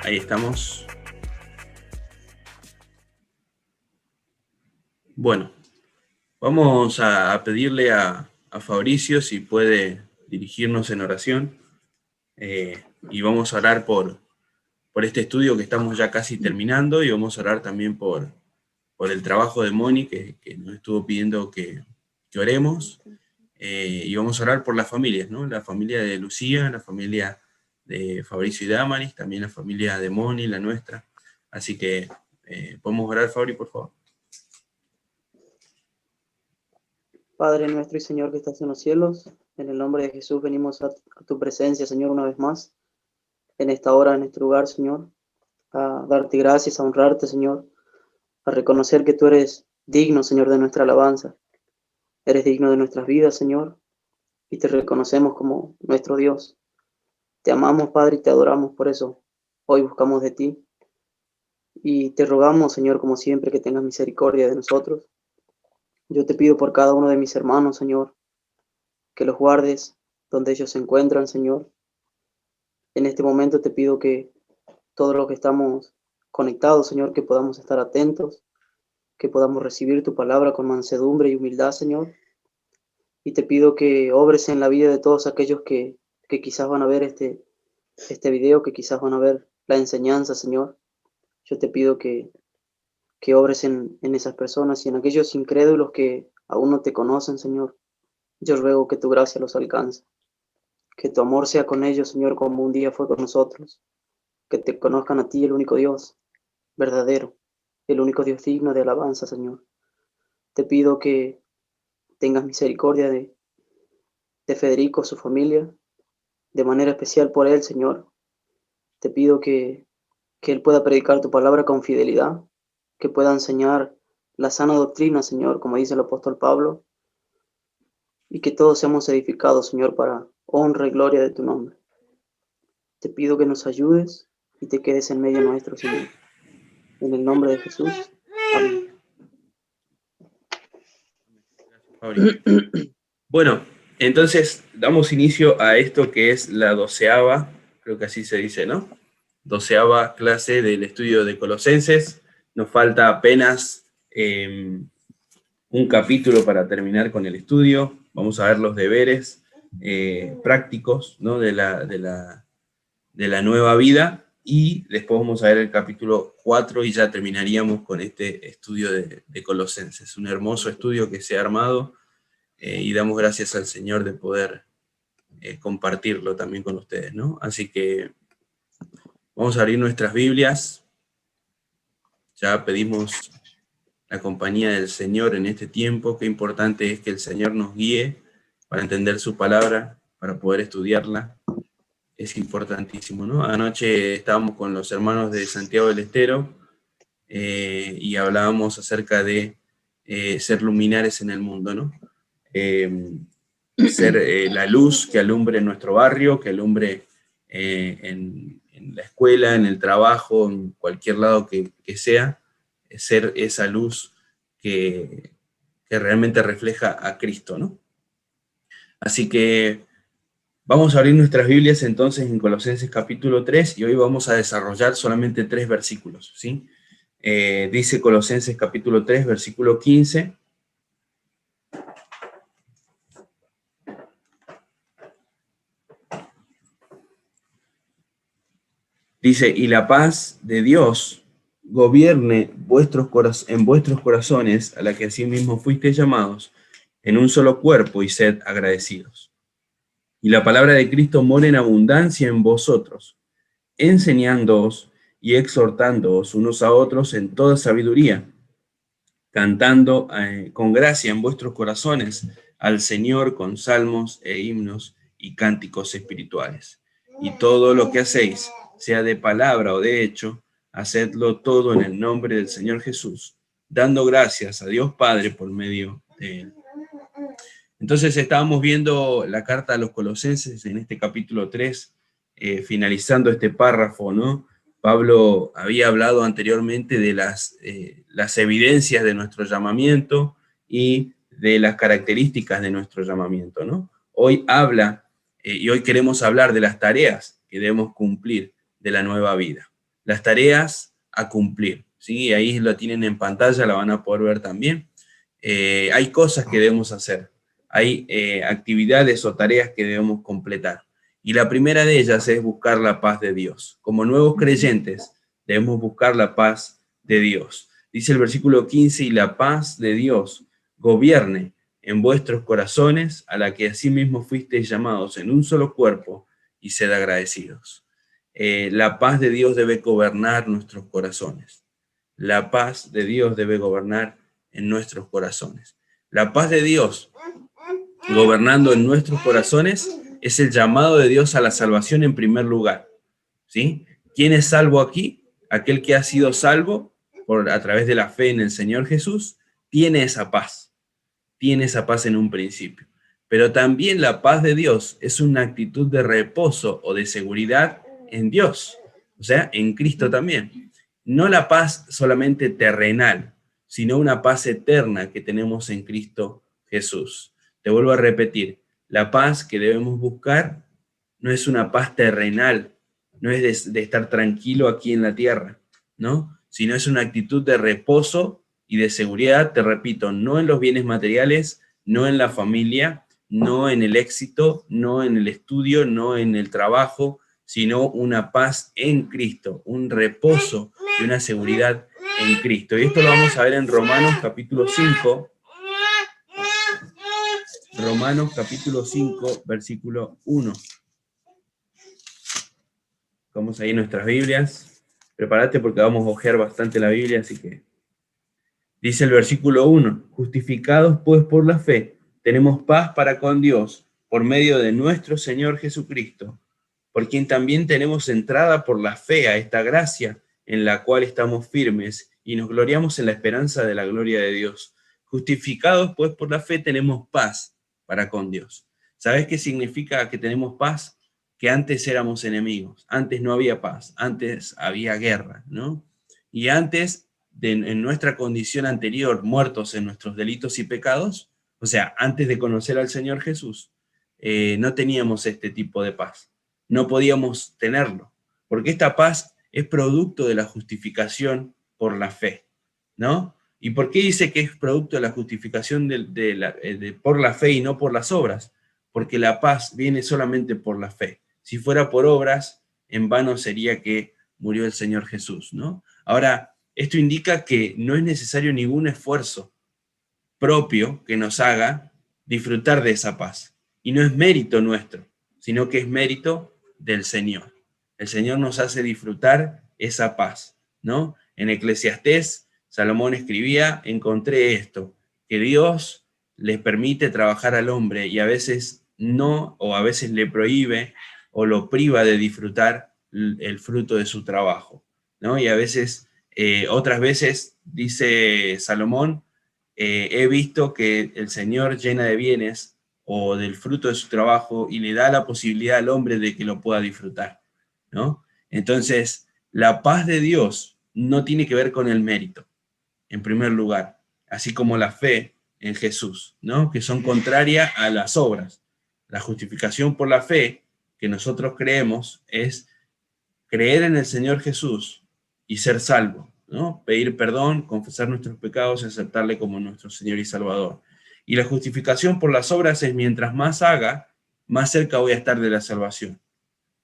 Ahí estamos. Bueno, vamos a pedirle a Fabricio si puede dirigirnos en oración. Y vamos a orar por este estudio que estamos ya casi terminando, y vamos a orar también por el trabajo de Moni, que nos estuvo pidiendo que oremos. Y vamos a orar por las familias, ¿no? La familia de Lucía, la familia de Fabricio y Damaris, también la familia de Moni, la nuestra. Así que, ¿podemos orar, Fabri, por favor? Padre nuestro y Señor que estás en los cielos, en el nombre de Jesús venimos a tu presencia, Señor, una vez más, en esta hora, en este lugar, Señor, a darte gracias, a honrarte, Señor, a reconocer que tú eres digno, Señor, de nuestra alabanza, eres digno de nuestras vidas, Señor, y te reconocemos como nuestro Dios. Te amamos, Padre, y te adoramos por eso. Hoy buscamos de ti y te rogamos, Señor, como siempre, que tengas misericordia de nosotros. Yo te pido por cada uno de mis hermanos, Señor, que los guardes donde ellos se encuentran, Señor. En este momento te pido que todos los que estamos conectados, Señor, que podamos estar atentos, que podamos recibir tu palabra con mansedumbre y humildad, Señor. Y te pido que obres en la vida de todos aquellos que quizás van a ver este video, que quizás van a ver la enseñanza, Señor. Yo te pido que obres en esas personas y en aquellos incrédulos que aún no te conocen, Señor. Yo ruego que tu gracia los alcance, que tu amor sea con ellos, Señor, como un día fue con nosotros, que te conozcan a ti, el único Dios verdadero, el único Dios digno de alabanza, Señor. Te pido que tengas misericordia de Federico, su familia, de manera especial por él, Señor. Te pido que él pueda predicar tu palabra con fidelidad, que pueda enseñar la sana doctrina, Señor, como dice el apóstol Pablo, y que todos seamos edificados, Señor, para honra y gloria de tu nombre. Te pido que nos ayudes y te quedes en medio nuestro, Señor. En el nombre de Jesús. Amén. Bueno, entonces damos inicio a esto que es la 12ª, creo que así se dice, ¿no? 12ª clase del estudio de Colosenses. Nos falta apenas un capítulo para terminar con el estudio. Vamos a ver los deberes prácticos, ¿no? de la nueva vida, y después vamos a ver el capítulo 4 y ya terminaríamos con este estudio de Colosenses. Un hermoso estudio que se ha armado, y damos gracias al Señor de poder compartirlo también con ustedes, ¿no? Así que vamos a abrir nuestras Biblias. Ya pedimos la compañía del Señor en este tiempo. Qué importante es que el Señor nos guíe para entender su palabra, para poder estudiarla. Es importantísimo, ¿no? Anoche estábamos con los hermanos de Santiago del Estero, y hablábamos acerca de ser luminares en el mundo, ¿no? Ser la luz que alumbre en nuestro barrio, que alumbre en la escuela, en el trabajo, en cualquier lado que sea, ser esa luz que realmente refleja a Cristo, ¿no? Así que vamos a abrir nuestras Biblias entonces en Colosenses capítulo 3, y hoy vamos a desarrollar solamente 3 versículos, ¿sí? Dice Colosenses capítulo 3, versículo 15. Dice, y la paz de Dios gobierne en vuestros corazones, a la que asimismo fuisteis llamados, en un solo cuerpo, y sed agradecidos. Y la palabra de Cristo mora en abundancia en vosotros, enseñándoos y exhortándoos unos a otros en toda sabiduría, cantando con gracia en vuestros corazones al Señor con salmos e himnos y cánticos espirituales. Y todo lo que hacéis, sea de palabra o de hecho, hacedlo todo en el nombre del Señor Jesús, dando gracias a Dios Padre por medio de él. Entonces estábamos viendo la carta a los Colosenses en este capítulo 3, finalizando este párrafo, ¿no? Pablo había hablado anteriormente de las evidencias de nuestro llamamiento y de las características de nuestro llamamiento, ¿no? Hoy habla, y hoy queremos hablar de las tareas que debemos cumplir de la nueva vida. las tareas a cumplir, ¿sí? Ahí lo tienen en pantalla, la van a poder ver también. Hay cosas que debemos hacer, hay actividades o tareas que debemos completar. Y la primera de ellas es buscar la paz de Dios. Como nuevos creyentes debemos buscar la paz de Dios. Dice el versículo 15, y la paz de Dios gobierne en vuestros corazones, a la que asimismo fuisteis llamados en un solo cuerpo, y sed agradecidos. La paz de Dios debe gobernar nuestros corazones. La paz de Dios debe gobernar en nuestros corazones. La paz de Dios gobernando en nuestros corazones es el llamado de Dios a la salvación en primer lugar, ¿sí? ¿Quién es salvo aquí? Aquel que ha sido salvo a través de la fe en el Señor Jesús, tiene esa paz en un principio. Pero también la paz de Dios es una actitud de reposo o de seguridad en Dios, o sea, en Cristo también. No la paz solamente terrenal, sino una paz eterna que tenemos en Cristo Jesús. Te vuelvo a repetir, la paz que debemos buscar no es una paz terrenal, no es de estar tranquilo aquí en la tierra, ¿no? Sino es una actitud de reposo y de seguridad, te repito, no en los bienes materiales, no en la familia, no en el éxito, no en el estudio, no en el trabajo, sino una paz en Cristo, un reposo y una seguridad en Cristo. Y esto lo vamos a ver en Romanos capítulo 5. Romanos capítulo 5, versículo 1. Vamos ahí en nuestras Biblias. Prepárate porque vamos a ojear bastante la Biblia, así que... Dice el versículo 1, justificados pues por la fe, tenemos paz para con Dios por medio de nuestro Señor Jesucristo, por quien también tenemos entrada por la fe a esta gracia en la cual estamos firmes y nos gloriamos en la esperanza de la gloria de Dios. Justificados pues por la fe tenemos paz para con Dios. ¿Sabes qué significa que tenemos paz? Que antes éramos enemigos, antes no había paz, antes había guerra, ¿no? Y antes... en nuestra condición anterior, muertos en nuestros delitos y pecados, o sea, antes de conocer al Señor Jesús, no teníamos este tipo de paz. No podíamos tenerlo, porque esta paz es producto de la justificación por la fe, ¿no? ¿Y por qué dice que es producto de la justificación por la fe y no por las obras? Porque la paz viene solamente por la fe. Si fuera por obras, en vano sería que murió el Señor Jesús, ¿no? Ahora, esto indica que no es necesario ningún esfuerzo propio que nos haga disfrutar de esa paz. Y no es mérito nuestro, sino que es mérito del Señor. El Señor nos hace disfrutar esa paz, ¿no? En Eclesiastés, Salomón escribía, encontré esto, que Dios les permite trabajar al hombre y a veces no, o a veces le prohíbe o lo priva de disfrutar el fruto de su trabajo, ¿no? Y a veces... otras veces, dice Salomón, he visto que el Señor llena de bienes o del fruto de su trabajo y le da la posibilidad al hombre de que lo pueda disfrutar, ¿no? Entonces, la paz de Dios no tiene que ver con el mérito, en primer lugar, así como la fe en Jesús, ¿no? Que son contrarias a las obras. La justificación por la fe que nosotros creemos es creer en el Señor Jesús y ser salvo, ¿no? Pedir perdón, confesar nuestros pecados y aceptarle como nuestro Señor y Salvador. Y la justificación por las obras es mientras más haga, más cerca voy a estar de la salvación,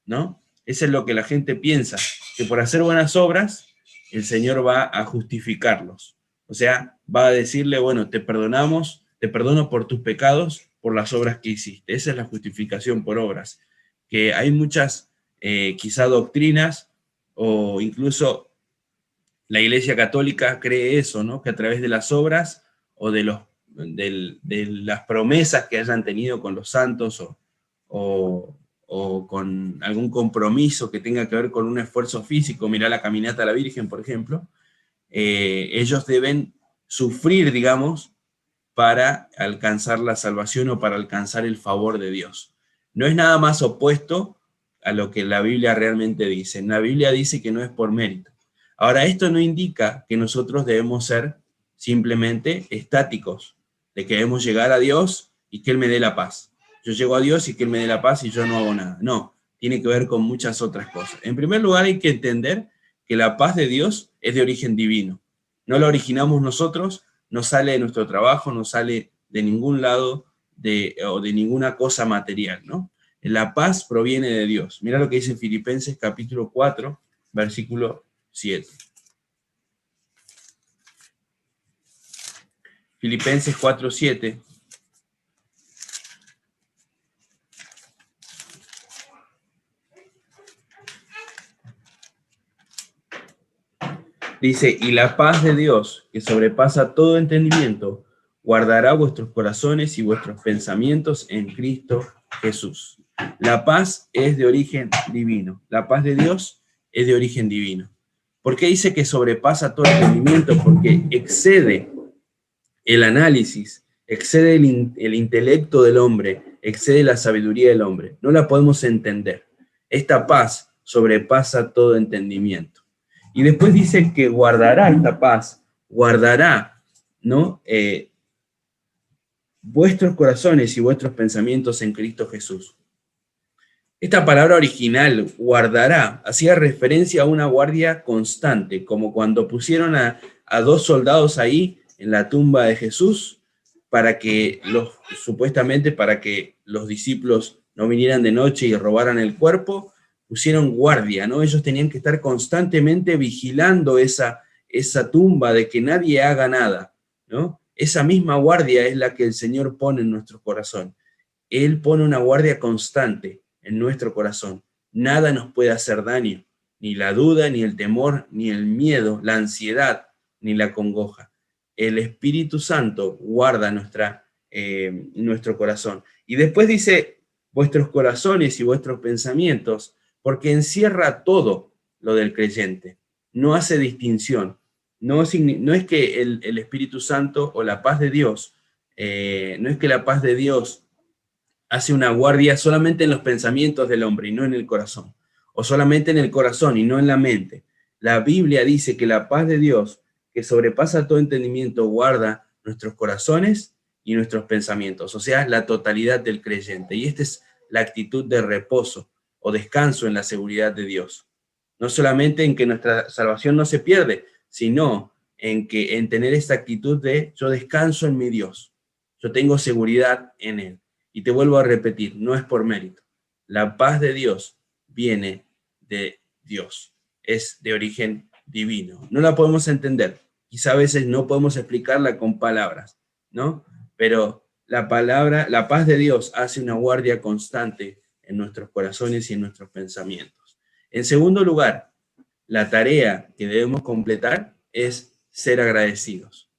¿no? Eso es lo que la gente piensa, que por hacer buenas obras, el Señor va a justificarlos. O sea, va a decirle, bueno, te perdonamos, te perdono por tus pecados, por las obras que hiciste. Esa es la justificación por obras. Que hay muchas, quizá doctrinas, o incluso la Iglesia Católica cree eso, ¿no? Que a través de las obras o de las promesas que hayan tenido con los santos o con algún compromiso que tenga que ver con un esfuerzo físico, mirá la caminata a la Virgen, por ejemplo, ellos deben sufrir, digamos, para alcanzar la salvación o para alcanzar el favor de Dios. No es nada más opuesto a lo que la Biblia realmente dice. La Biblia dice que no es por mérito. Ahora, esto no indica que nosotros debemos ser simplemente estáticos, de que debemos llegar a Dios y que Él me dé la paz. Yo llego a Dios y que Él me dé la paz y yo no hago nada. No, tiene que ver con muchas otras cosas. En primer lugar, hay que entender que la paz de Dios es de origen divino. No la originamos nosotros, no sale de nuestro trabajo, no sale de ningún lado o de ninguna cosa material, ¿no? La paz proviene de Dios. Mira lo que dice en Filipenses capítulo 4, versículo 7. Filipenses 4, 7. Dice, y la paz de Dios, que sobrepasa todo entendimiento, guardará vuestros corazones y vuestros pensamientos en Cristo Jesús. La paz es de origen divino. La paz de Dios es de origen divino. ¿Por qué dice que sobrepasa todo entendimiento? Porque excede el análisis, excede el intelecto del hombre, excede la sabiduría del hombre. No la podemos entender. Esta paz sobrepasa todo entendimiento. Y después dice que guardará esta paz, guardará, ¿no? Vuestros corazones y vuestros pensamientos en Cristo Jesús. Esta palabra original, guardará, hacía referencia a una guardia constante, como cuando pusieron a 2 soldados ahí en la tumba de Jesús, supuestamente para que los discípulos no vinieran de noche y robaran el cuerpo, pusieron guardia, ¿no? Ellos tenían que estar constantemente vigilando esa tumba de que nadie haga nada, ¿no? Esa misma guardia es la que el Señor pone en nuestro corazón. Él pone una guardia constante en nuestro corazón. Nada nos puede hacer daño, ni la duda, ni el temor, ni el miedo, la ansiedad, ni la congoja. El Espíritu Santo guarda nuestro corazón. Y después dice, vuestros corazones y vuestros pensamientos, porque encierra todo lo del creyente. No hace distinción. No es que el Espíritu Santo o la paz de Dios, no es que la paz de Dios hace una guardia solamente en los pensamientos del hombre y no en el corazón, o solamente en el corazón y no en la mente. La Biblia dice que la paz de Dios, que sobrepasa todo entendimiento, guarda nuestros corazones y nuestros pensamientos, o sea, la totalidad del creyente. Y esta es la actitud de reposo o descanso en la seguridad de Dios. No solamente en que nuestra salvación no se pierde, sino en tener esta actitud de yo descanso en mi Dios, yo tengo seguridad en Él. Y te vuelvo a repetir, no es por mérito. La paz de Dios viene de Dios, es de origen divino. No la podemos entender, quizá a veces no podemos explicarla con palabras, ¿no? Pero la paz de Dios hace una guardia constante en nuestros corazones y en nuestros pensamientos. En segundo lugar, la tarea que debemos completar es ser agradecidos.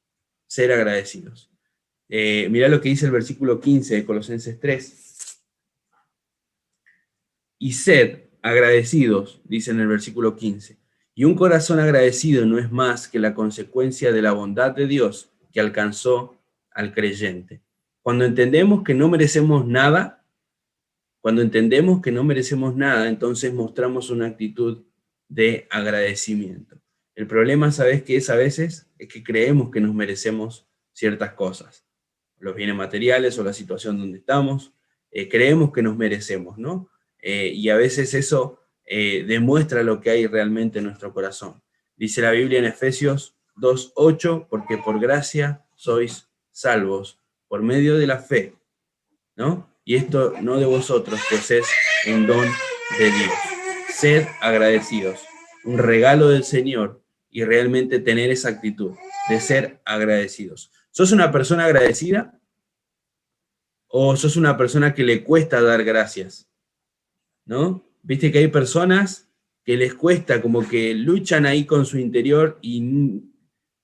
Ser agradecidos. Mirá lo que dice el versículo 15 de Colosenses 3. Y sed agradecidos, dice en el versículo 15. Y un corazón agradecido no es más que la consecuencia de la bondad de Dios que alcanzó al creyente. Cuando entendemos que no merecemos nada, entonces mostramos una actitud de agradecimiento. El problema, ¿sabes qué es a veces? Es que creemos que nos merecemos ciertas cosas. Los bienes materiales o la situación donde estamos, creemos que nos merecemos, ¿no? Y a veces eso demuestra lo que hay realmente en nuestro corazón. Dice la Biblia en Efesios 2:8, porque por gracia sois salvos, por medio de la fe, ¿no? Y esto no de vosotros, pues es un don de Dios. Sed agradecidos, un regalo del Señor, y realmente tener esa actitud de ser agradecidos. ¿Sos una persona agradecida? ¿O sos una persona que le cuesta dar gracias? ¿No? Viste que hay personas que les cuesta, como que luchan ahí con su interior y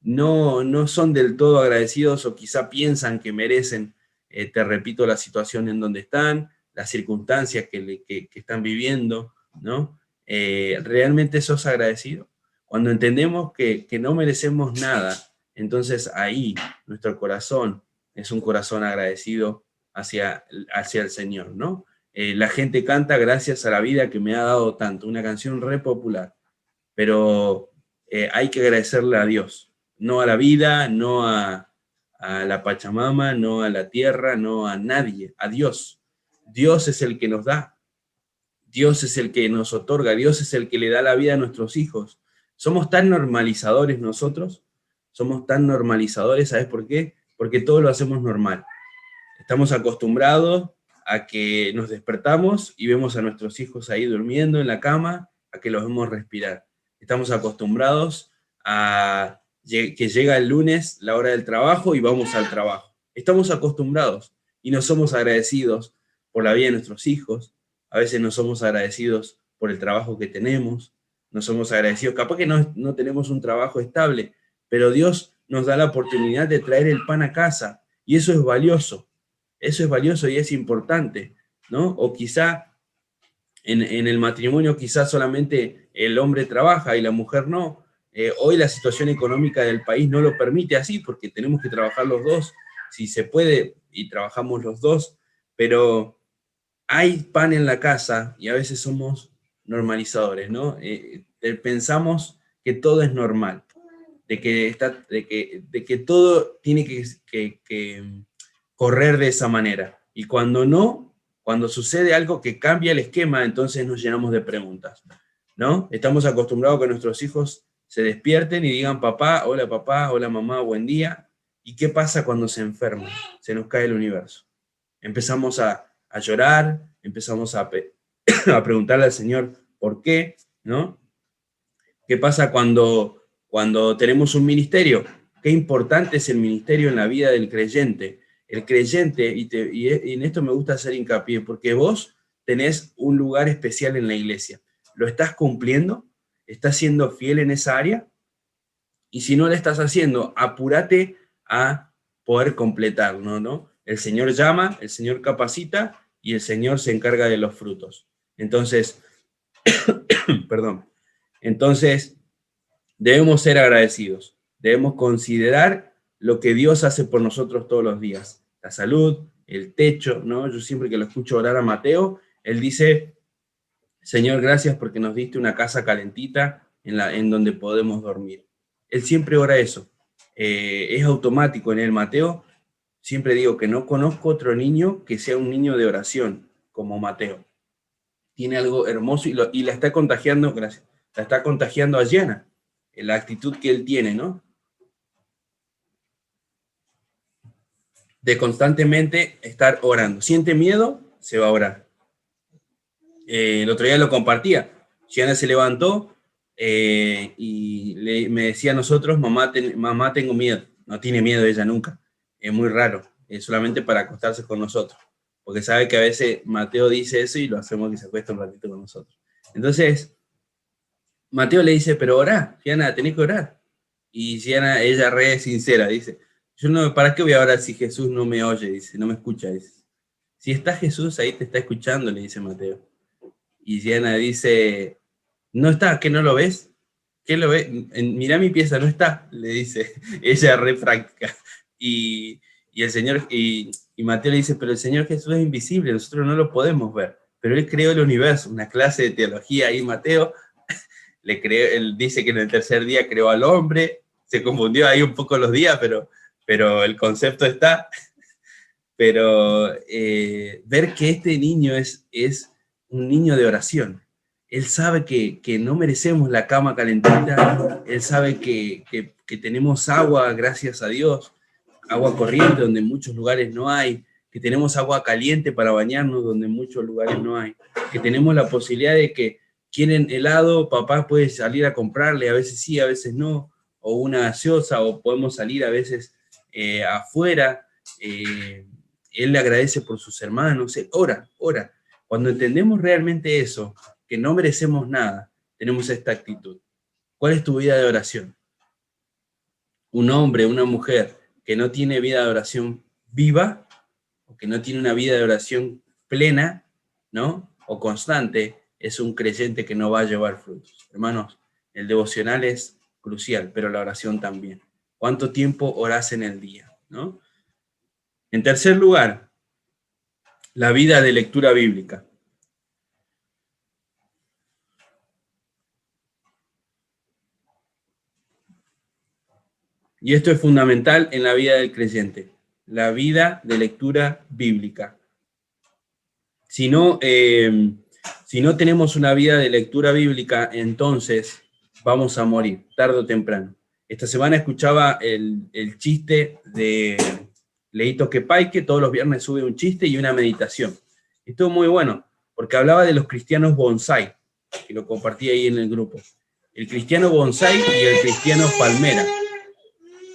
no son del todo agradecidos, o quizá piensan que merecen, te repito, la situación en donde están, las circunstancias que están viviendo, ¿no? ¿Realmente sos agradecido? Cuando entendemos que no merecemos nada, entonces ahí nuestro corazón es un corazón agradecido hacia el Señor, ¿no? La gente canta gracias a la vida que me ha dado tanto, una canción re popular, pero hay que agradecerle a Dios, no a la vida, no a la Pachamama, no a la tierra, no a nadie, a Dios. Dios es el que nos da, Dios es el que nos otorga, Dios es el que le da la vida a nuestros hijos. Somos tan normalizadores nosotros, somos tan normalizadores, ¿sabes por qué? Porque todo lo hacemos normal. Estamos acostumbrados a que nos despertamos y vemos a nuestros hijos ahí durmiendo en la cama, a que los vemos respirar. Estamos acostumbrados a que llega el lunes la hora del trabajo y vamos al trabajo. Estamos acostumbrados y no somos agradecidos por la vida de nuestros hijos. A veces no somos agradecidos por el trabajo que tenemos, no somos agradecidos, capaz que no tenemos un trabajo estable, pero Dios nos da la oportunidad de traer el pan a casa y eso es valioso. Eso es valioso y es importante, ¿no? O quizá en el matrimonio quizá solamente el hombre trabaja y la mujer no. Hoy la situación económica del país no lo permite así porque tenemos que trabajar los dos, si se puede, y trabajamos los dos, pero hay pan en la casa y a veces somos normalizadores, ¿no? Pensamos que todo es normal, de que todo tiene que correr de esa manera. Y cuando no, cuando sucede algo que cambia el esquema, entonces nos llenamos de preguntas, ¿no? Estamos acostumbrados a que nuestros hijos se despierten y digan papá, hola mamá, buen día. ¿Y qué pasa cuando se enferman? Se nos cae el universo. Empezamos a llorar, empezamos a preguntarle al Señor por qué, ¿no? ¿Qué pasa cuando tenemos un ministerio? Qué importante es el ministerio en la vida del creyente. El creyente, y en esto me gusta hacer hincapié, porque vos tenés un lugar especial en la iglesia. ¿Lo estás cumpliendo? ¿Estás siendo fiel en esa área? Y si no lo estás haciendo, apúrate a poder completarlo, ¿no? El Señor llama, el Señor capacita y el Señor se encarga de los frutos. Entonces, perdón. Entonces, debemos ser agradecidos. Debemos considerar lo que Dios hace por nosotros todos los días. La salud, el techo, ¿no? Yo siempre que lo escucho orar a Mateo, él dice, Señor, gracias porque nos diste una casa calentita en donde podemos dormir. Él siempre ora eso. Es automático en el Mateo. Siempre digo que no conozco otro niño que sea un niño de oración como Mateo. Tiene algo hermoso y la está contagiando, gracias, la está contagiando a Diana, la actitud que él tiene, ¿no? De constantemente estar orando. Siente miedo, se va a orar. El otro día lo compartía. Diana se levantó y me decía a nosotros, mamá, tengo miedo. No tiene miedo ella nunca. Es muy raro. Es solamente para acostarse con nosotros. Porque sabe que a veces Mateo dice eso y lo hacemos que se acueste un ratito con nosotros. Entonces, Mateo le dice, pero orá, Diana, tenés que orar. Y Diana, ella re sincera, dice, yo no, ¿para qué voy a orar si Jesús no me oye? Dice, no me escucha, dice. Si está Jesús, ahí te está escuchando, le dice Mateo. Y Diana dice, ¿no está? ¿Que no lo ves? ¿Qué lo ves? Mirá mi pieza, no está, le dice. Ella re práctica. Y el Señor, y Mateo le dice, pero el Señor Jesús es invisible, nosotros no lo podemos ver. Pero Él creó el universo, una clase de teología ahí, Mateo. Él dice que en el tercer día creó al hombre, se confundió ahí un poco los días, pero el concepto está. Pero ver que este niño es un niño de oración. Él sabe que no merecemos la cama calentita, él sabe que tenemos agua, gracias a Dios, agua corriente donde en muchos lugares no hay, que tenemos agua caliente para bañarnos donde en muchos lugares no hay, que tenemos la posibilidad de que quieren helado, papá puede salir a comprarle, a veces sí, a veces no, o una gaseosa, o podemos salir a veces afuera, él le agradece por sus hermanos, ora. Cuando entendemos realmente eso, que no merecemos nada, tenemos esta actitud. ¿Cuál es tu vida de oración? Un hombre, una mujer que no tiene vida de oración viva, o que no tiene una vida de oración plena, ¿no? O constante, es un creyente que no va a llevar frutos. Hermanos, el devocional es crucial, pero la oración también. ¿Cuánto tiempo orás en el día, ¿no? En tercer lugar, la vida de lectura bíblica. Y esto es fundamental en la vida del creyente, la vida de lectura bíblica. Si no tenemos una vida de lectura bíblica, entonces vamos a morir, tarde o temprano. Esta semana escuchaba el chiste de Leito Quepai, que todos los viernes sube un chiste y una meditación. Estuvo muy bueno, porque hablaba de los cristianos bonsai, que lo compartí ahí en el grupo. El cristiano bonsai y el cristiano palmera.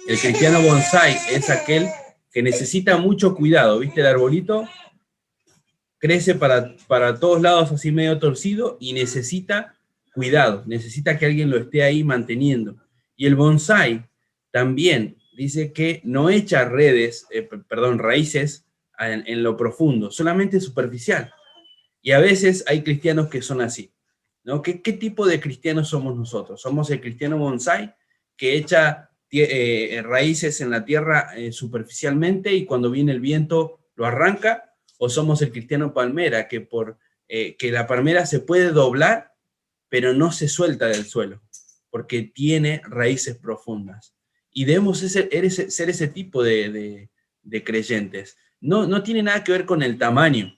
El cristiano bonsai es aquel que necesita mucho cuidado, ¿viste el arbolito? Crece para todos lados así medio torcido y necesita cuidado, necesita que alguien lo esté ahí manteniendo. Y el bonsai también dice que no echa raíces en lo profundo, solamente superficial. Y a veces hay cristianos que son así, ¿no? ¿Qué tipo de cristianos somos nosotros? ¿Somos el cristiano bonsai que echa raíces en la tierra superficialmente y cuando viene el viento lo arranca? ¿O somos el cristiano palmera que la palmera se puede doblar pero no se suelta del suelo porque tiene raíces profundas? Y debemos ser ese tipo de creyentes. No tiene nada que ver con el tamaño,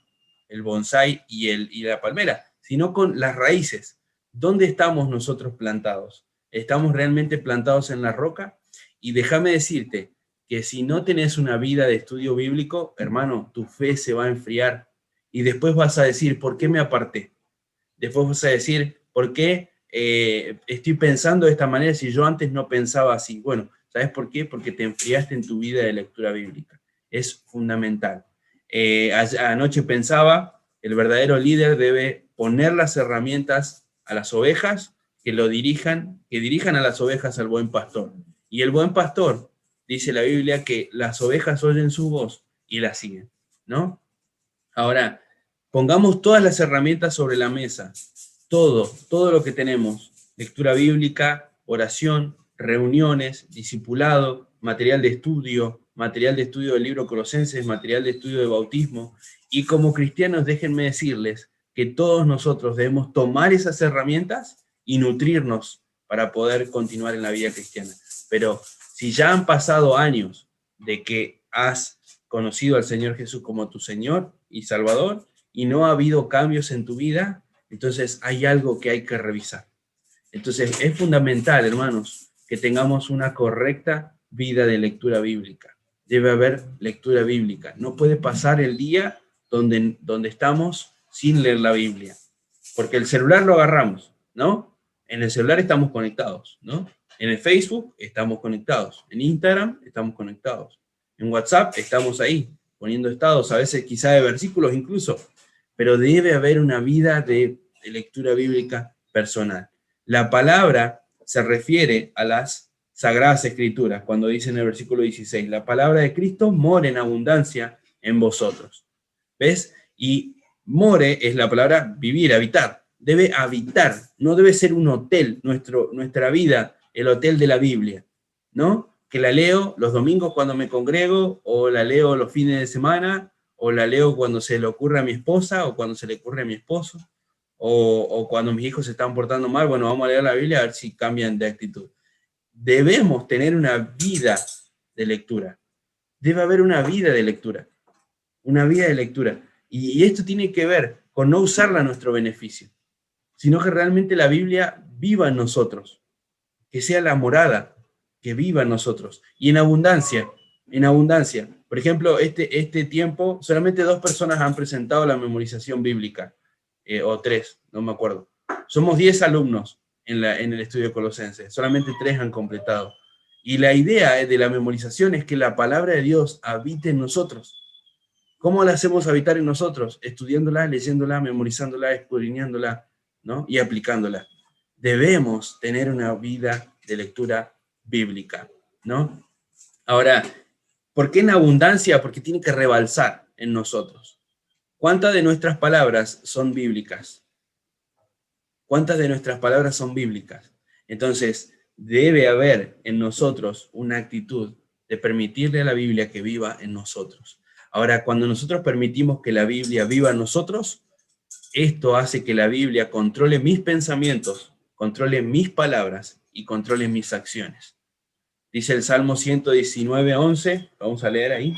el bonsai y la palmera, sino con las raíces. ¿Dónde estamos nosotros plantados? ¿Estamos realmente plantados en la roca? Y déjame decirte que si no tenés una vida de estudio bíblico, hermano, tu fe se va a enfriar y después vas a decir, ¿por qué me aparté? Después vas a decir, ¿por qué estoy pensando de esta manera si yo antes no pensaba así? Bueno, ¿sabes por qué? Porque te enfriaste en tu vida de lectura bíblica. Es fundamental. Anoche pensaba, el verdadero líder debe poner las herramientas a las ovejas que dirijan a las ovejas al buen pastor. Y el buen pastor, dice la Biblia, que las ovejas oyen su voz y la siguen, ¿no? Ahora, pongamos todas las herramientas sobre la mesa, todo lo que tenemos, lectura bíblica, oración, reuniones, discipulado, material de estudio del libro Colosenses, material de estudio de bautismo, y como cristianos déjenme decirles que todos nosotros debemos tomar esas herramientas y nutrirnos para poder continuar en la vida cristiana. Pero si ya han pasado años de que has conocido al Señor Jesús como tu Señor y Salvador y no ha habido cambios en tu vida, entonces hay algo que hay que revisar. Entonces es fundamental, hermanos, que tengamos una correcta vida de lectura bíblica. Debe haber lectura bíblica. No puede pasar el día donde estamos sin leer la Biblia. Porque el celular lo agarramos, ¿no? En el celular estamos conectados, ¿no? En el Facebook estamos conectados. En Instagram estamos conectados. En WhatsApp estamos ahí, poniendo estados, a veces quizá de versículos incluso. Pero debe haber una vida de lectura bíblica personal. La palabra se refiere a las Sagradas Escrituras, cuando dice en el versículo 16, la palabra de Cristo mora en abundancia en vosotros. ¿Ves? Y more es la palabra vivir, habitar. Debe habitar, no debe ser un hotel, nuestra vida, el hotel de la Biblia, ¿no? Que la leo los domingos cuando me congrego, o la leo los fines de semana, o la leo cuando se le ocurre a mi esposa, o cuando se le ocurre a mi esposo, o cuando mis hijos se están portando mal, bueno, vamos a leer la Biblia a ver si cambian de actitud. Debemos tener una vida de lectura. Debe haber una vida de lectura. Una vida de lectura. Y esto tiene que ver con no usarla a nuestro beneficio, sino que realmente la Biblia viva en nosotros, que sea la morada, que viva en nosotros. Y en abundancia, en abundancia. Por ejemplo, este tiempo, solamente 2 personas han presentado la memorización bíblica, o 3, no me acuerdo. Somos 10 alumnos en el estudio de Colosenses, solamente 3 han completado. Y la idea de la memorización es que la palabra de Dios habite en nosotros. ¿Cómo la hacemos habitar en nosotros? Estudiándola, leyéndola, memorizándola, escudriñándola, ¿no? Y aplicándola. Debemos tener una vida de lectura bíblica, ¿no? Ahora, ¿por qué en abundancia? Porque tiene que rebalsar en nosotros. ¿Cuántas de nuestras palabras son bíblicas? ¿Cuántas de nuestras palabras son bíblicas? Entonces, debe haber en nosotros una actitud de permitirle a la Biblia que viva en nosotros. Ahora, cuando nosotros permitimos que la Biblia viva en nosotros, esto hace que la Biblia controle mis pensamientos, controle mis palabras y controle mis acciones. Dice el Salmo 119:11, vamos a leer ahí.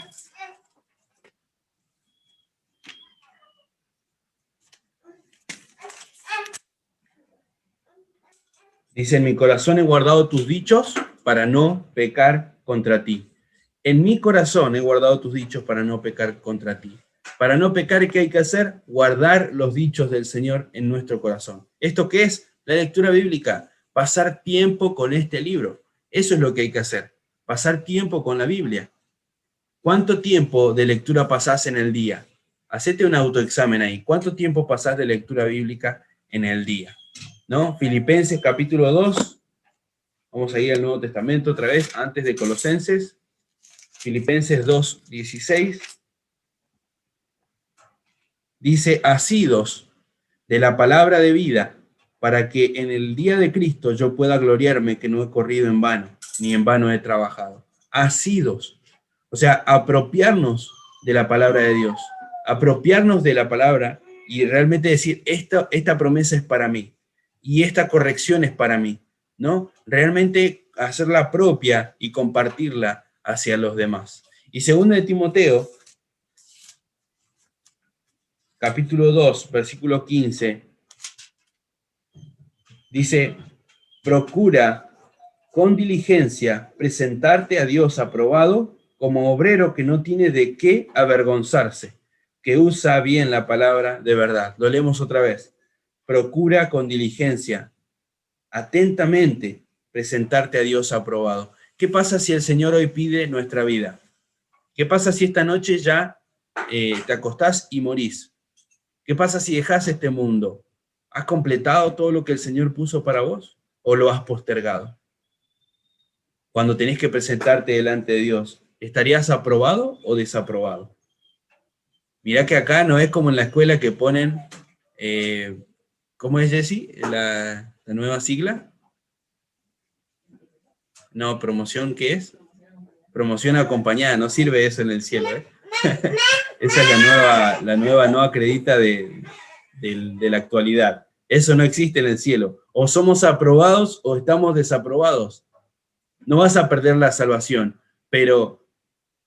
Dice, en mi corazón he guardado tus dichos para no pecar contra ti. En mi corazón he guardado tus dichos para no pecar contra ti. Para no pecar, ¿qué hay que hacer? Guardar los dichos del Señor en nuestro corazón. ¿Esto qué es? La lectura bíblica. Pasar tiempo con este libro. Eso es lo que hay que hacer. Pasar tiempo con la Biblia. ¿Cuánto tiempo de lectura pasás en el día? Hacete un autoexamen ahí. ¿Cuánto tiempo pasás de lectura bíblica en el día? ¿No? Filipenses capítulo 2. Vamos a ir al Nuevo Testamento otra vez, antes de Colosenses. Filipenses 2:16. Dice, asidos de la palabra de vida, para que en el día de Cristo yo pueda gloriarme que no he corrido en vano, ni en vano he trabajado. Asidos. O sea, apropiarnos de la palabra de Dios, apropiarnos de la palabra y realmente decir, esta promesa es para mí y esta corrección es para mí, ¿no? Realmente hacerla propia y compartirla hacia los demás. Y segundo de Timoteo, capítulo 2, versículo 15, dice, procura con diligencia presentarte a Dios aprobado como obrero que no tiene de qué avergonzarse, que usa bien la palabra de verdad. Lo leemos otra vez. Procura con diligencia, atentamente, presentarte a Dios aprobado. ¿Qué pasa si el Señor hoy pide nuestra vida? ¿Qué pasa si esta noche ya te acostás y morís? ¿Qué pasa si dejás este mundo? ¿Has completado todo lo que el Señor puso para vos o lo has postergado? Cuando tenés que presentarte delante de Dios, ¿estarías aprobado o desaprobado? Mirá que acá no es como en la escuela que ponen, ¿cómo es, Jessy? La nueva sigla. No, promoción, ¿qué es? Promoción acompañada, no sirve eso en el cielo, ¿eh? Esa es la nueva no acredita de la actualidad. Eso no existe en el cielo. O somos aprobados o estamos desaprobados. No vas a perder la salvación, pero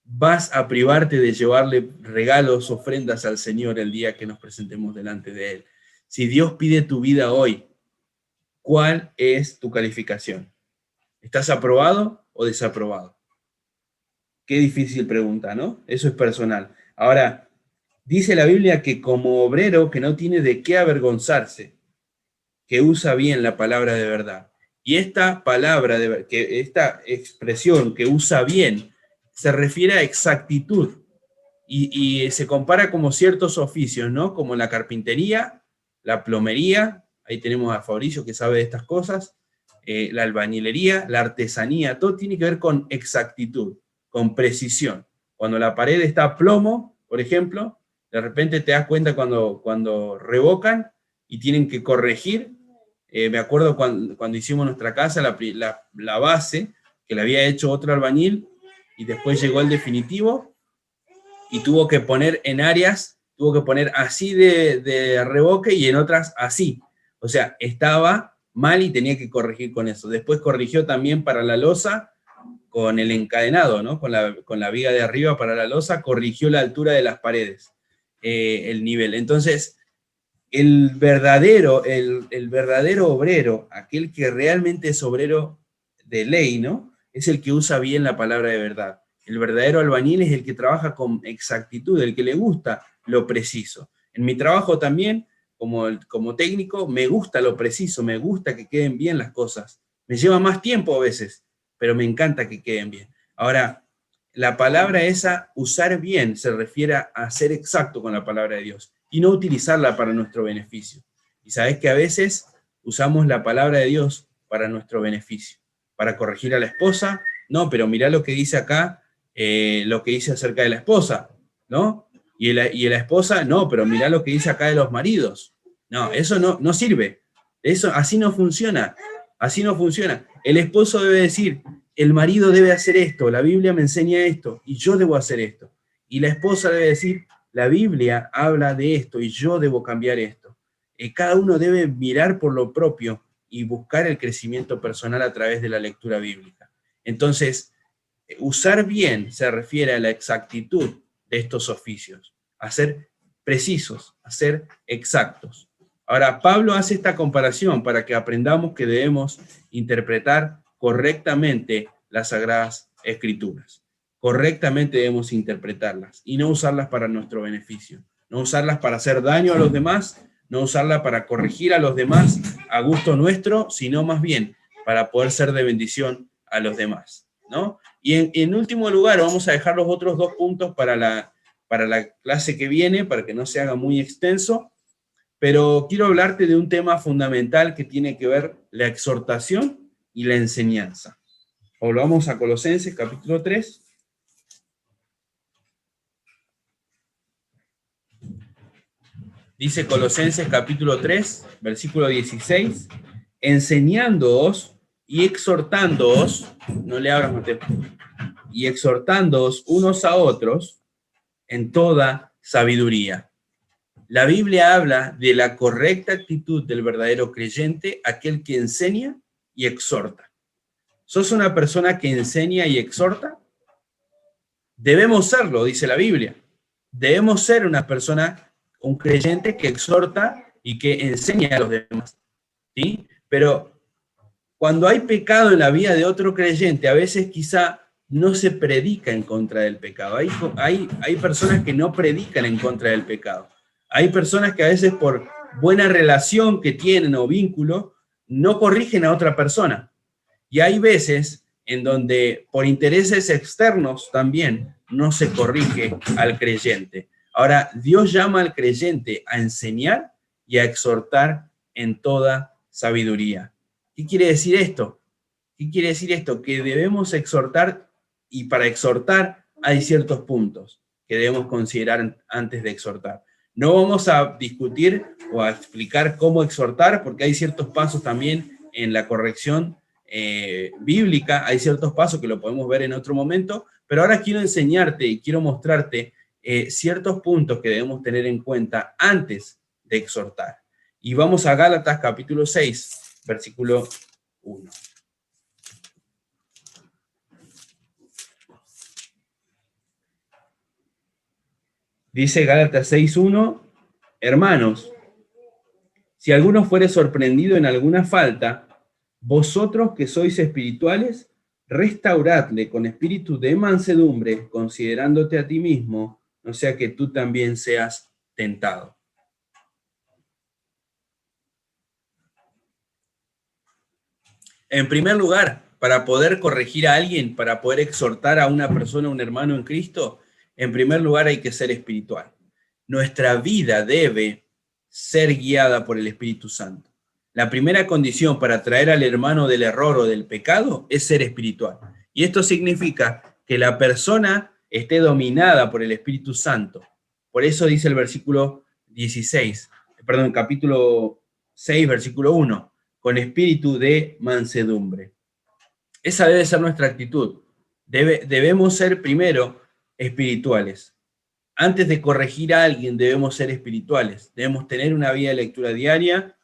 vas a privarte de llevarle regalos, ofrendas al Señor el día que nos presentemos delante de Él. Si Dios pide tu vida hoy, ¿cuál es tu calificación? ¿Estás aprobado o desaprobado? Qué difícil pregunta, ¿no? Eso es personal. Ahora, dice la Biblia que como obrero que no tiene de qué avergonzarse, que usa bien la palabra de verdad. Y esta palabra, esta expresión que usa bien, se refiere a exactitud y se compara como ciertos oficios, ¿no? Como la carpintería, la plomería, ahí tenemos a Fabricio que sabe de estas cosas, la albañilería, la artesanía, todo tiene que ver con exactitud, con precisión. Cuando la pared está a plomo, por ejemplo, de repente te das cuenta cuando revocan y tienen que corregir. Me acuerdo cuando hicimos nuestra casa, la base, que la había hecho otro albañil, y después llegó el definitivo, y tuvo que poner en áreas, tuvo que poner así de revoque y en otras así. O sea, estaba mal y tenía que corregir con eso. Después corrigió también para la losa, con el encadenado, ¿no? Con la viga de arriba para la losa, corrigió la altura de las paredes, el nivel. Entonces, el verdadero obrero, aquel que realmente es obrero de ley, ¿no? Es el que usa bien la palabra de verdad. El verdadero albañil es el que trabaja con exactitud, el que le gusta lo preciso. En mi trabajo también, como técnico, me gusta lo preciso, me gusta que queden bien las cosas. Me lleva más tiempo a veces, pero me encanta que queden bien. Ahora, la palabra esa, usar bien, se refiere a ser exacto con la palabra de Dios y no utilizarla para nuestro beneficio. Y sabes que a veces usamos la palabra de Dios para nuestro beneficio, para corregir a la esposa. No, pero mirá lo que dice acá, lo que dice acerca de la esposa, ¿no? Y la esposa, no, pero mirá lo que dice acá de los maridos. No, eso no sirve. Eso así no funciona. Así no funciona. El esposo debe decir, el marido debe hacer esto, la Biblia me enseña esto, y yo debo hacer esto. Y la esposa debe decir, la Biblia habla de esto, y yo debo cambiar esto. Cada uno debe mirar por lo propio y buscar el crecimiento personal a través de la lectura bíblica. Entonces, usar bien se refiere a la exactitud de estos oficios, a ser precisos, a ser exactos. Ahora, Pablo hace esta comparación para que aprendamos que debemos interpretar correctamente las Sagradas Escrituras. Correctamente debemos interpretarlas y no usarlas para nuestro beneficio. No usarlas para hacer daño a los demás, no usarlas para corregir a los demás a gusto nuestro, sino más bien para poder ser de bendición a los demás, ¿no? Y en último lugar, vamos a dejar los otros 2 puntos para la clase que viene, para que no se haga muy extenso, pero quiero hablarte de un tema fundamental que tiene que ver la exhortación y la enseñanza. Volvamos a Colosenses capítulo 3. Dice Colosenses capítulo 3, versículo 16, enseñándoos y exhortándoos, no le abras, Mateo, y exhortándoos unos a otros en toda sabiduría. La Biblia habla de la correcta actitud del verdadero creyente, aquel que enseña y exhorta. ¿Sos una persona que enseña y exhorta? Debemos serlo, dice la Biblia. Debemos ser una persona, un creyente que exhorta y que enseña a los demás, ¿sí? Pero cuando hay pecado en la vida de otro creyente, a veces quizá no se predica en contra del pecado. Hay personas que no predican en contra del pecado. Hay personas que a veces por buena relación que tienen o vínculo, no corrigen a otra persona. Y hay veces en donde por intereses externos también no se corrige al creyente. Ahora, Dios llama al creyente a enseñar y a exhortar en toda sabiduría. ¿Qué quiere decir esto? ¿Qué quiere decir esto? Que debemos exhortar, y para exhortar hay ciertos puntos que debemos considerar antes de exhortar. No vamos a discutir o a explicar cómo exhortar, porque hay ciertos pasos también en la corrección bíblica, hay ciertos pasos que lo podemos ver en otro momento, pero ahora quiero enseñarte y quiero mostrarte ciertos puntos que debemos tener en cuenta antes de exhortar. Y vamos a Gálatas capítulo 6, versículo 1. Dice Gálatas 6:1, hermanos, si alguno fuere sorprendido en alguna falta, vosotros que sois espirituales, restauradle con espíritu de mansedumbre, considerándote a ti mismo, no sea que tú también seas tentado. En primer lugar, para poder corregir a alguien, para poder exhortar a una persona, a un hermano en Cristo, en primer lugar hay que ser espiritual. Nuestra vida debe ser guiada por el Espíritu Santo. La primera condición para traer al hermano del error o del pecado es ser espiritual. Y esto significa que la persona esté dominada por el Espíritu Santo. Por eso dice el versículo 16, perdón, capítulo 6, versículo 1, con espíritu de mansedumbre. Esa debe ser nuestra actitud. Debemos ser primero espirituales. Antes de corregir a alguien debemos ser espirituales. Debemos tener una vida de lectura diaria,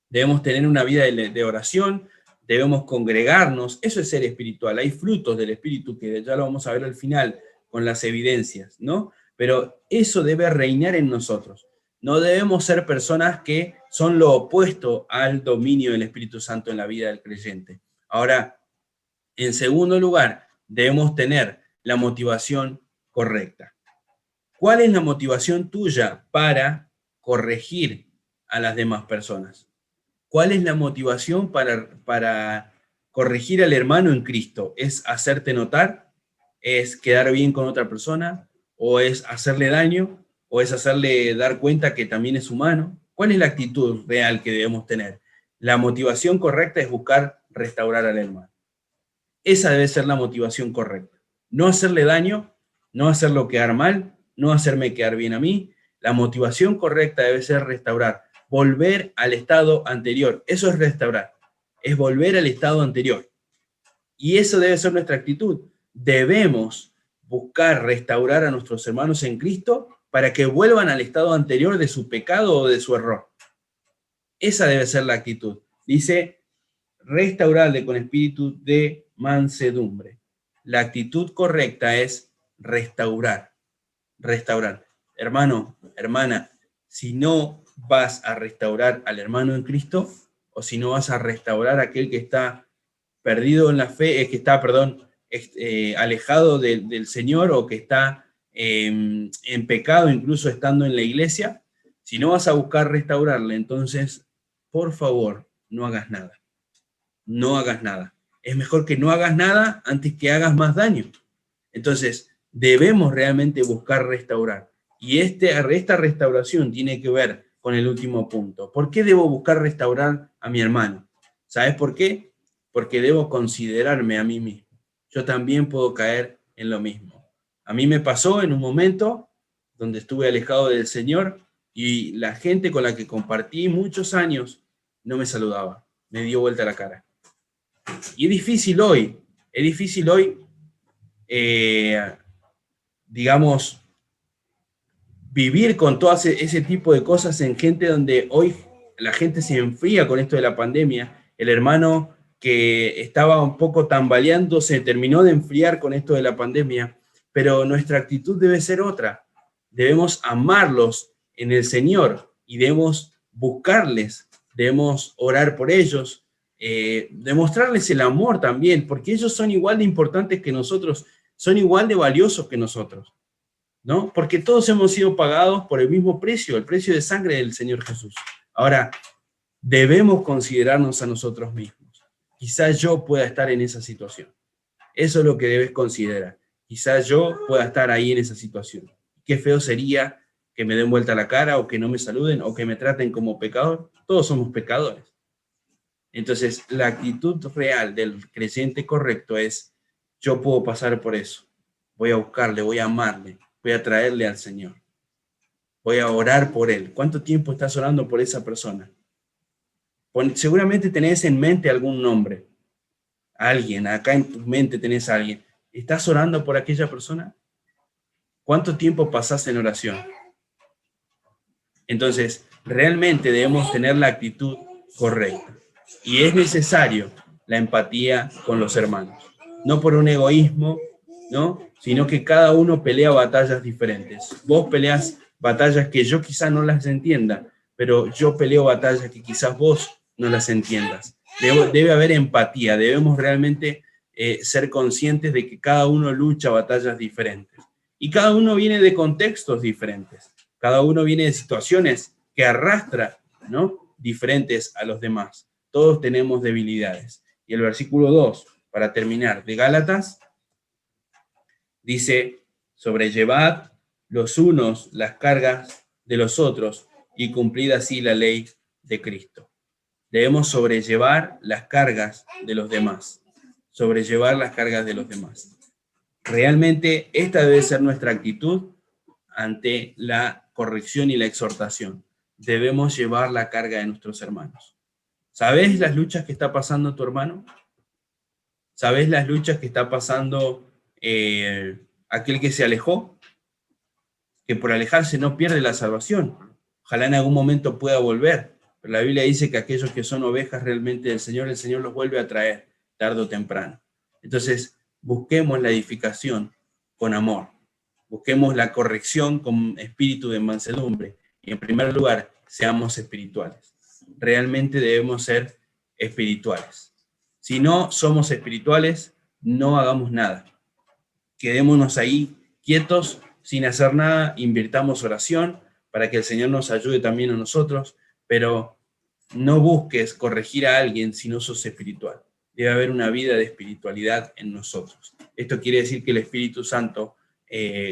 debemos tener una vida de oración, debemos congregarnos. Eso es ser espiritual. Hay frutos del espíritu que ya lo vamos a ver al final con las evidencias, ¿no? Pero eso debe reinar en nosotros. No debemos ser personas que son lo opuesto al dominio del Espíritu Santo en la vida del creyente. Ahora, en segundo lugar, debemos tener la motivación correcta. ¿Cuál es la motivación tuya para corregir a las demás personas? ¿Cuál es la motivación para corregir al hermano en Cristo? ¿Es hacerte notar? ¿Es quedar bien con otra persona? ¿O es hacerle daño? ¿O es hacerle dar cuenta que también es humano? ¿Cuál es la actitud real que debemos tener? La motivación correcta es buscar restaurar al hermano. Esa debe ser la motivación correcta. No hacerle daño, no hacerlo quedar mal, no hacerme quedar bien a mí. La motivación correcta debe ser restaurar, volver al estado anterior. Eso es restaurar, es volver al estado anterior. Y eso debe ser nuestra actitud. Debemos buscar restaurar a nuestros hermanos en Cristo para que vuelvan al estado anterior de su pecado o de su error. Esa debe ser la actitud. Dice, restaurarle con espíritu de mansedumbre. La actitud correcta es restaurar. Restaurar. Hermano, hermana, si no vas a restaurar al hermano en Cristo, o si no vas a restaurar a aquel que está perdido en la fe, que está, alejado del Señor, o que está en pecado, incluso estando en la iglesia. Si no vas a buscar restaurarle, entonces, por favor, no hagas nada. No hagas nada. Es mejor que no hagas nada antes que hagas más daño. Entonces, debemos realmente buscar restaurar. Y esta restauración tiene que ver con el último punto. ¿Por qué debo buscar restaurar a mi hermano? ¿Sabes por qué? Porque debo considerarme a mí mismo. Yo también puedo caer en lo mismo. A mí me pasó en un momento donde estuve alejado del Señor y la gente con la que compartí muchos años no me saludaba, me dio vuelta la cara. Y es difícil hoy, digamos, vivir con todo ese tipo de cosas en gente donde hoy la gente se enfría con esto de la pandemia. El hermano que estaba un poco tambaleando se terminó de enfriar con esto de la pandemia, pero nuestra actitud debe ser otra. Debemos amarlos en el Señor y debemos buscarles, debemos orar por ellos, demostrarles el amor también, porque ellos son igual de importantes que nosotros, son igual de valiosos que nosotros, ¿no? Porque todos hemos sido pagados por el mismo precio, el precio de sangre del Señor Jesús. Ahora, debemos considerarnos a nosotros mismos. Quizás yo pueda estar en esa situación. Eso es lo que debes considerar. Quizás yo pueda estar ahí en esa situación. Qué feo sería que me den vuelta la cara, o que no me saluden, o que me traten como pecador. Todos somos pecadores. Entonces, la actitud real del creyente correcto es: yo puedo pasar por eso. Voy a buscarle, voy a amarle, voy a traerle al Señor. Voy a orar por él. ¿Cuánto tiempo estás orando por esa persona? Seguramente tenés en mente algún nombre. Alguien, acá en tu mente tenés a alguien. ¿Estás orando por aquella persona? ¿Cuánto tiempo pasás en oración? Entonces, realmente debemos tener la actitud correcta. Y es necesario la empatía con los hermanos. No por un egoísmo, ¿no? Sino que cada uno pelea batallas diferentes. Vos peleas batallas que yo quizás no las entienda, pero yo peleo batallas que quizás vos no las entiendas. Debe haber empatía, debemos realmente ser conscientes de que cada uno lucha batallas diferentes. Y cada uno viene de contextos diferentes. Cada uno viene de situaciones que arrastra, ¿no?, diferentes a los demás. Todos tenemos debilidades. Y el versículo 2, para terminar, de Gálatas, dice: sobrellevad los unos las cargas de los otros y cumplid así la ley de Cristo. Debemos sobrellevar las cargas de los demás. Sobrellevar las cargas de los demás. Realmente esta debe ser nuestra actitud ante la corrección y la exhortación. Debemos llevar la carga de nuestros hermanos. ¿Sabes las luchas que está pasando tu hermano? ¿Sabes las luchas que está pasando aquel que se alejó? Que por alejarse no pierde la salvación. Ojalá en algún momento pueda volver. Pero la Biblia dice que aquellos que son ovejas realmente del Señor, el Señor los vuelve a traer tarde o temprano. Entonces, busquemos la edificación con amor. Busquemos la corrección con espíritu de mansedumbre. Y en primer lugar, seamos espirituales. Realmente debemos ser espirituales. Si no somos espirituales, no hagamos nada. Quedémonos ahí quietos, sin hacer nada. Invirtamos oración para que el Señor nos ayude también a nosotros, pero no busques corregir a alguien si no sos espiritual. Debe haber una vida de espiritualidad en nosotros. Esto quiere decir que el Espíritu Santo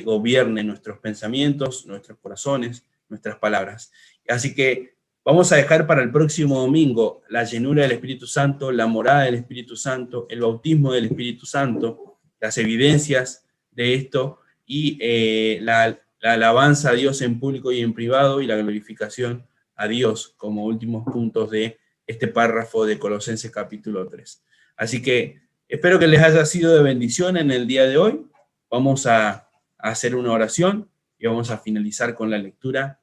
gobierne nuestros pensamientos, nuestros corazones, nuestras palabras. Así que vamos a dejar para el próximo domingo la llenura del Espíritu Santo, la morada del Espíritu Santo, el bautismo del Espíritu Santo, las evidencias de esto y la alabanza a Dios en público y en privado, y la glorificación a Dios como últimos puntos de este párrafo de Colosenses capítulo 3. Así que espero que les haya sido de bendición en el día de hoy. Vamos a hacer una oración y vamos a finalizar con la lectura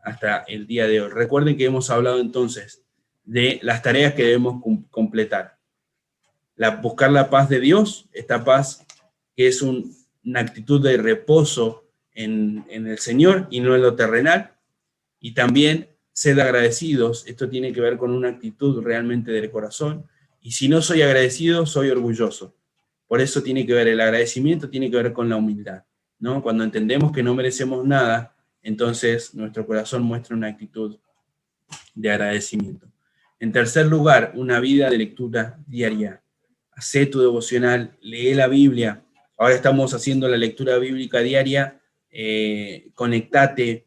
hasta el día de hoy. Recuerden que hemos hablado entonces de las tareas que debemos completar. Buscar la paz de Dios, esta paz que es una actitud de reposo en el Señor y no en lo terrenal. Y también sed agradecidos. Esto tiene que ver con una actitud realmente del corazón. Y si no soy agradecido, soy orgulloso. Por eso tiene que ver el agradecimiento, tiene que ver con la humildad, ¿no? Cuando entendemos que no merecemos nada, entonces nuestro corazón muestra una actitud de agradecimiento. En tercer lugar, una vida de lectura diaria. Hacé tu devocional, lee la Biblia. Ahora estamos haciendo la lectura bíblica diaria. Conectate,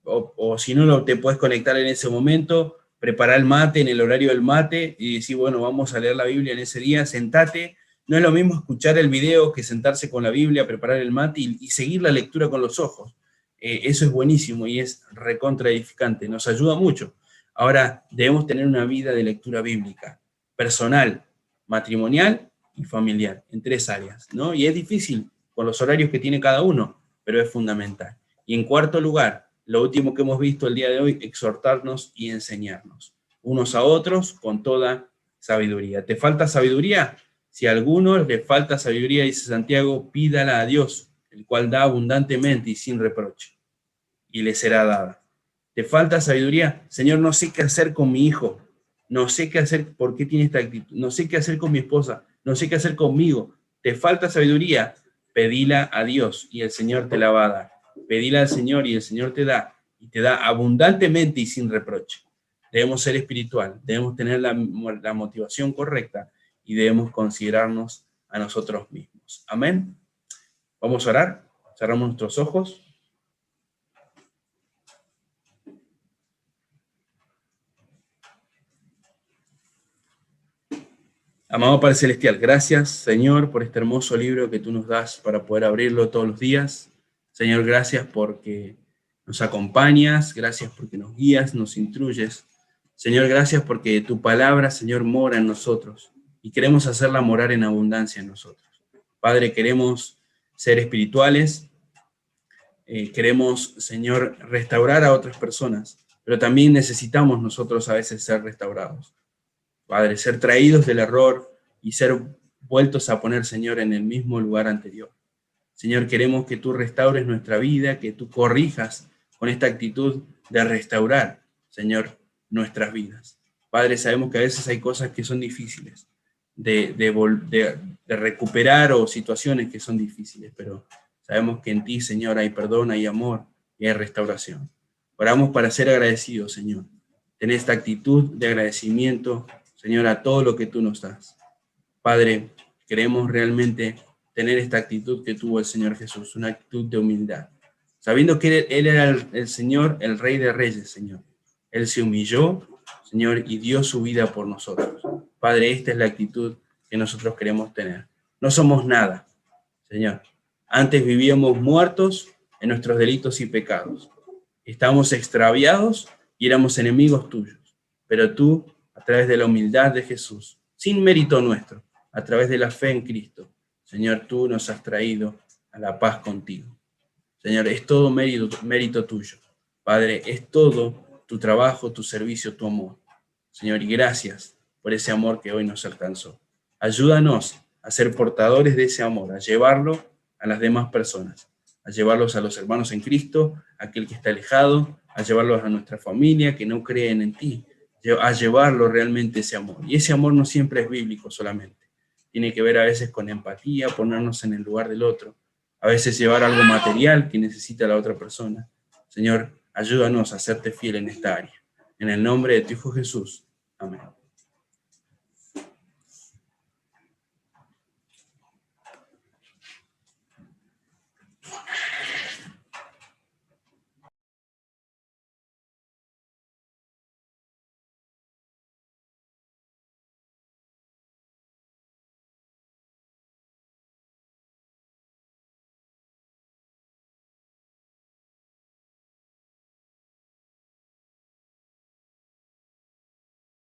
o si no te puedes conectar en ese momento, prepara el mate en el horario del mate y decir, bueno, vamos a leer la Biblia en ese día, sentate. No es lo mismo escuchar el video que sentarse con la Biblia, preparar el mate y seguir la lectura con los ojos. Eso es buenísimo y es recontraedificante, nos ayuda mucho. Ahora, debemos tener una vida de lectura bíblica, personal, matrimonial y familiar, en 3 áreas, ¿no? Y es difícil con los horarios que tiene cada uno, pero es fundamental. Y en cuarto lugar, lo último que hemos visto el día de hoy, exhortarnos y enseñarnos, unos a otros con toda sabiduría. ¿Te falta sabiduría? Si a alguno le falta sabiduría, dice Santiago, pídala a Dios, el cual da abundantemente y sin reproche, y le será dada. ¿Te falta sabiduría? Señor, no sé qué hacer con mi hijo, no sé qué hacer, por qué tiene esta actitud, no sé qué hacer con mi esposa, no sé qué hacer conmigo. ¿Te falta sabiduría? Pedila a Dios y el Señor te la va a dar. Pedila al Señor y el Señor te da, y te da abundantemente y sin reproche. Debemos ser espiritual, debemos tener la motivación correcta y debemos considerarnos a nosotros mismos. Amén. Vamos a orar, cerramos nuestros ojos. Amado Padre Celestial, gracias, Señor, por este hermoso libro que tú nos das para poder abrirlo todos los días. Señor, gracias porque nos acompañas, gracias porque nos guías, nos instruyes. Señor, gracias porque tu palabra, Señor, mora en nosotros y queremos hacerla morar en abundancia en nosotros. Padre, queremos ser espirituales, queremos, Señor, restaurar a otras personas, pero también necesitamos nosotros a veces ser restaurados. Padre, ser traídos del error y ser vueltos a poner, Señor, en el mismo lugar anterior. Señor, queremos que tú restaures nuestra vida, que tú corrijas con esta actitud de restaurar, Señor, nuestras vidas. Padre, sabemos que a veces hay cosas que son difíciles de recuperar o situaciones que son difíciles, pero sabemos que en ti, Señor, hay perdón, hay amor y hay restauración. Oramos para ser agradecidos, Señor. Tener esta actitud de agradecimiento, Señor, a todo lo que tú nos das. Padre, queremos realmente tener esta actitud que tuvo el Señor Jesús, una actitud de humildad, sabiendo que Él era el Señor, el Rey de Reyes, Señor. Él se humilló, Señor, y dio su vida por nosotros. Padre, esta es la actitud que nosotros queremos tener. No somos nada, Señor. Antes vivíamos muertos en nuestros delitos y pecados. Estábamos extraviados y éramos enemigos tuyos. Pero tú, a través de la humildad de Jesús, sin mérito nuestro, a través de la fe en Cristo, Señor, tú nos has traído a la paz contigo. Señor, es todo mérito tuyo. Padre, es todo tu trabajo, tu servicio, tu amor. Señor, y gracias por ese amor que hoy nos alcanzó. Ayúdanos a ser portadores de ese amor, a llevarlo a las demás personas, a llevarlos a los hermanos en Cristo, a aquel que está alejado, a llevarlos a nuestra familia que no creen en ti, a llevarlo realmente ese amor. Y ese amor no siempre es bíblico solamente. Tiene que ver a veces con empatía, ponernos en el lugar del otro, a veces llevar algo material que necesita la otra persona. Señor, ayúdanos a serte fiel en esta área. En el nombre de tu Hijo Jesús. Amén.